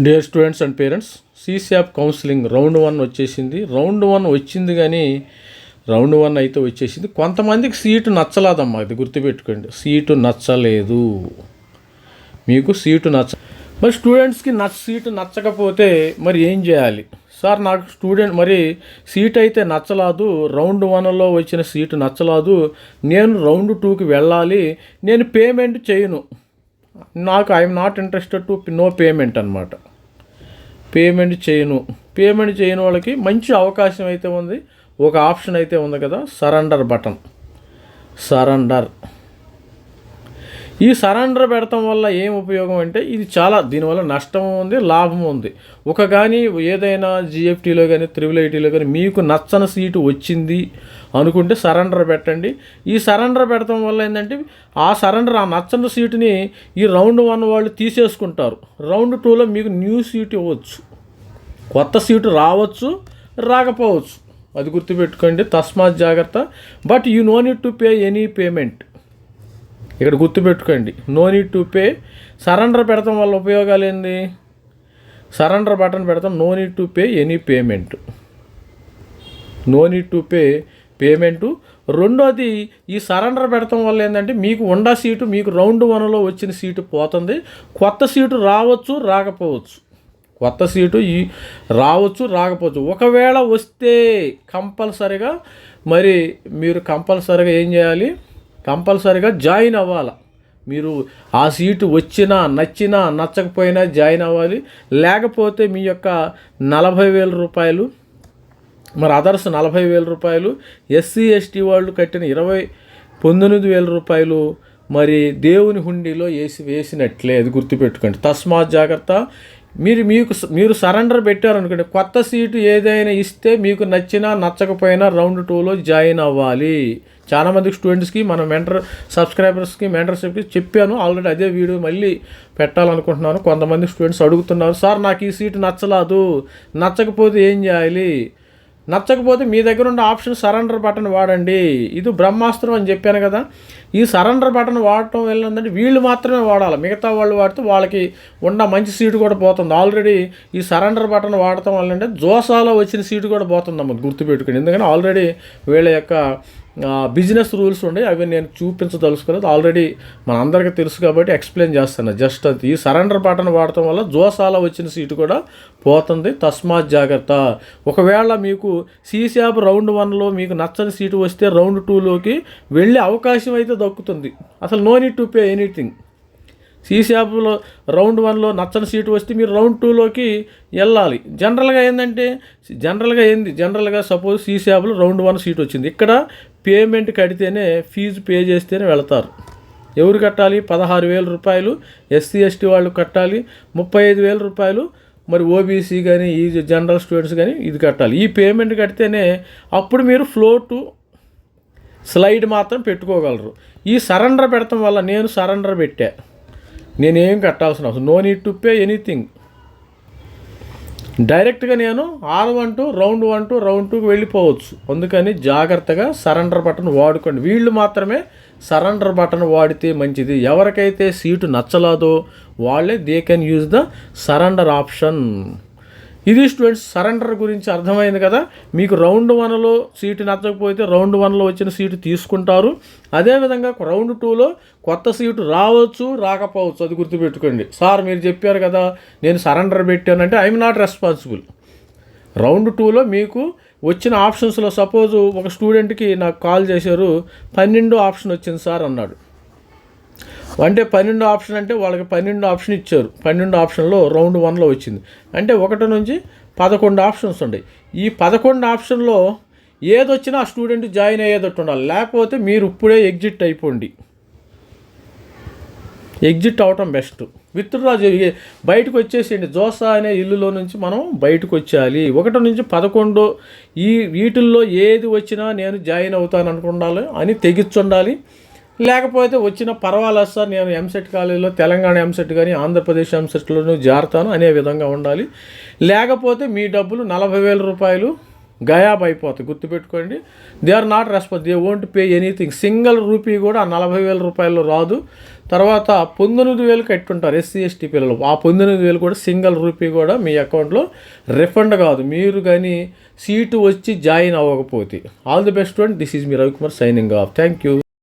Dear students and parents, సిశాప్ counselling round 1 వచ్చేసింది. Round 1 వచ్చింది కానీ రౌండ్ 1 అయితే వచ్చేసింది. కొంతమందికి సీటు నచ్చలేదమ్మా, ఇది గుర్తుపెట్టుకోండి. సీటు నచ్చలేదు, మీకు సీటు మరి స్టూడెంట్స్కి సీటు నచ్చకపోతే మరి ఏం చేయాలి? సార్ నాకు స్టూడెంట్ మరి సీట్ అయితే నచ్చలేదు, రౌండ్ 1లో వచ్చిన సీటు నచ్చలేదు, నేను రౌండ్ 2కి వెళ్ళాలి, నేను పేమెంట్ చేయను, నాకు I'm not interested to know payment అనమాట. పేమెంట్ చేయని వాళ్ళకి మంచి అవకాశం అయితే ఉంది. ఒక ఆప్షన్ అయితే ఉంది కదా, సరెండర్ బటన్. ఈ సరెండర్ పెడతాం వల్ల ఏం ఉపయోగం అంటే, ఇది చాలా దీనివల్ల నష్టం ఉంది, లాభం ఉంది. కానీ ఏదైనా జిఎఫ్టీలో కానీ IIITలో కానీ మీకు నచ్చని సీటు వచ్చింది అనుకుంటే సరెండర్ పెట్టండి. ఈ సరెండర్ పెడతాం వల్ల ఏంటంటే ఆ నచ్చని సీటుని ఈ రౌండ్ 1 వాళ్ళు తీసేసుకుంటారు. రౌండ్ 2లో మీకు న్యూ సీట్ ఇవ్వచ్చు, కొత్త సీటు రావచ్చు, రాకపోవచ్చు. అది గుర్తుపెట్టుకోండి, తస్మాత్ జాగ్రత్త. But you no need to pay any payment. ఇక్కడ గుర్తుపెట్టుకోండి, no need to pay. Surrender పెడతాం వల్ల ఉపయోగాలు ఏంది? సరెండర్ బటన్ పెడతాం, no need to pay any payment. రెండోది, ఈ సరెండర్ పెడతాం వల్ల ఏంటంటే మీకు ఉండా సీటు, మీకు రౌండ్ 1లో వచ్చిన సీటు పోతుంది. కొత్త సీటు రావచ్చు, రాకపోవచ్చు. ఒకవేళ వస్తే కంపల్సరిగా మరి మీరు ఏం చేయాలి? కంపల్సరిగా జాయిన్ అవ్వాలి. మీరు ఆ సీటు వచ్చినా నచ్చినా నచ్చకపోయినా జాయిన్ అవ్వాలి. లేకపోతే మీ యొక్క 40,000 రూపాయలు, మరి అదర్స్ 40,000 రూపాయలు, SC ST వాళ్ళు కట్టిన 19,000 రూపాయలు మరి దేవుని హుండీలో వేసినట్లే. అది గుర్తుపెట్టుకోండి, తస్మాత్ జాగ్రత్త. మీరు సరెండర్ పెట్టారనుకోండి, కొత్త సీటు ఏదైనా ఇస్తే మీకు నచ్చినా నచ్చకపోయినా రౌండ్ 2లో జాయిన్ అవ్వాలి. చాలామంది స్టూడెంట్స్కి మన సబ్స్క్రైబర్స్కి మెంటర్షిప్కి చెప్పాను ఆల్రెడీ, అదే వీడియో మళ్ళీ పెట్టాలనుకుంటున్నాను. కొంతమంది స్టూడెంట్స్ అడుగుతున్నారు, సార్ నాకు ఈ సీటు నచ్చలేదు, నచ్చకపోతే ఏం చేయాలి? నచ్చకపోతే మీ దగ్గర ఉన్న ఆప్షన్ సరెండర్ బటన్ వాడండి. ఇది బ్రహ్మాస్త్రం అని చెప్పాను కదా. ఈ సరెండర్ బటన్ వాడటం వల్ల ఏంటంటే వీళ్ళు మాత్రమే వాడాలి, మిగతా వాళ్ళు వాడితే వాళ్ళకి ఉన్న మంచి సీటు కూడా పోతుంది. ఆల్రెడీ ఈ సరెండర్ బటన్ వాడటం వల్ల అంటే జోసాలో వచ్చిన సీటు కూడా పోతుందమ్మ, గుర్తుపెట్టుకోండి. ఎందుకంటే ఆల్రెడీ వీళ్ళ యొక్క బిజినెస్ రూల్స్ ఉన్నాయి, అవి నేను చూపించదలుచుకోలేదు. ఆల్రెడీ మన అందరికీ తెలుసు కాబట్టి ఎక్స్ప్లెయిన్ చేస్తాను. జస్ట్ అది ఈ సరెండర్ బటన్ వాడటం వల్ల జోసాలో వచ్చిన సీటు కూడా పోతుంది. తస్మాత్ జాగ్రత్త. ఒకవేళ మీకు సిశాప్ రౌండ్ 1లో మీకు నచ్చని సీటు వస్తే రౌండ్ 2లోకి వెళ్ళే అవకాశం అయితే దక్కుతుంది. అసలు no need to pay anything. సిశాప్లో రౌండ్ 1లో నచ్చని సీటు వస్తే మీరు రౌండ్ 2లోకి వెళ్ళాలి. జనరల్గా సపోజ్ సిశాప్లో రౌండ్ 1 సీట్ వచ్చింది, ఇక్కడ పేమెంట్ కడితేనే, ఫీజు పే చేస్తేనే వెళతారు. ఎవరు కట్టాలి? 16,000 రూపాయలు SC ST వాళ్ళు కట్టాలి, 35,000 రూపాయలు మరి OBC కానీ ఈ జనరల్ స్టూడెంట్స్ కానీ ఇది కట్టాలి. ఈ పేమెంట్ కడితేనే అప్పుడు మీరు ఫ్లోటు స్లైడ్ మాత్రం పెట్టుకోగలరు. ఈ సరెండర్ పెడతాం వల్ల నేను సరెండర్ పెట్టా, నేనేం కట్టాల్సిన అవసరం, no need to pay anything. డైరెక్ట్గా నేను R1 రౌండ్ 1 రౌండ్ 2కి వెళ్ళిపోవచ్చు. అందుకని జాగ్రత్తగా సరెండర్ బటన్ వాడుకోండి. వీళ్ళు మాత్రమే సరెండర్ బటన్ వాడితే మంచిది. ఎవరికైతే సీటు నచ్చలేదో వాళ్ళే they can use the surrender option. ఇది స్టూడెంట్స్, సరెండర్ గురించి అర్థమైంది కదా. మీకు రౌండ్ 1లో సీటు నచ్చకపోతే రౌండ్ 1లో వచ్చిన సీటు తీసుకుంటారు. అదేవిధంగా రౌండ్ 2లో కొత్త సీటు రావచ్చు, రాకపోవచ్చు. అది గుర్తుపెట్టుకోండి. సార్ మీరు చెప్పారు కదా నేను సరెండర్ పెట్టానంటే ఐఎమ్ నాట్ రెస్పాన్సిబుల్. రౌండ్ 2లో మీకు వచ్చిన ఆప్షన్స్లో సపోజ్ ఒక స్టూడెంట్కి నాకు కాల్ చేశారు, 12 ఆప్షన్ వచ్చింది సార్ అన్నాడు. అంటే 12 ఆప్షన్ అంటే వాళ్ళకి 12 ఆప్షన్ ఇచ్చారు. 12 ఆప్షన్లో రౌండ్ 1లో వచ్చింది అంటే 1 నుంచి 11 ఆప్షన్స్ ఉన్నాయి. ఈ 11 ఆప్షన్లో ఏదొచ్చినా ఆ స్టూడెంట్ జాయిన్ అయ్యేటట్టు ఉండాలి. లేకపోతే మీరు ఇప్పుడే ఎగ్జిట్ అయిపోండి. ఎగ్జిట్ అవటం బెస్ట్. విత్డ్రా బయటకు వచ్చేసేయండి. జోసా అనే ఇల్లులో నుంచి మనం బయటకు వచ్చేయాలి. 1 నుంచి 11 వీటిల్లో ఏది వచ్చినా నేను జాయిన్ అవుతాను అనుకుండాలి అని తెగిచ్చుండాలి. లేకపోతే వచ్చిన పర్వాలేదు సార్, నేను ఎంసెట్ కాలేజీలో తెలంగాణ ఎంసెట్ కానీ ఆంధ్రప్రదేశ్ ఎంసెట్లోనూ జారుతాను అనే విధంగా ఉండాలి. లేకపోతే మీ డబ్బులు 40,000 రూపాయలు గయాబ్ అయిపోతాయి. గుర్తుపెట్టుకోండి, they are not response, they won't pay anything. Single rupee కూడా ఆ 40,000 రూపాయలు రాదు. తర్వాత 19,000 కట్టుంటారు ఎస్సీ ఎస్టీ పిల్లలు. ఆ 19,000 కూడా సింగిల్ రూపీ కూడా మీ అకౌంట్లో రిఫండ్ కాదు, మీరు కానీ సీటు వచ్చి జాయిన్ అవ్వకపోతే. All the best student. This is me Ravikumar signing off. Thank you.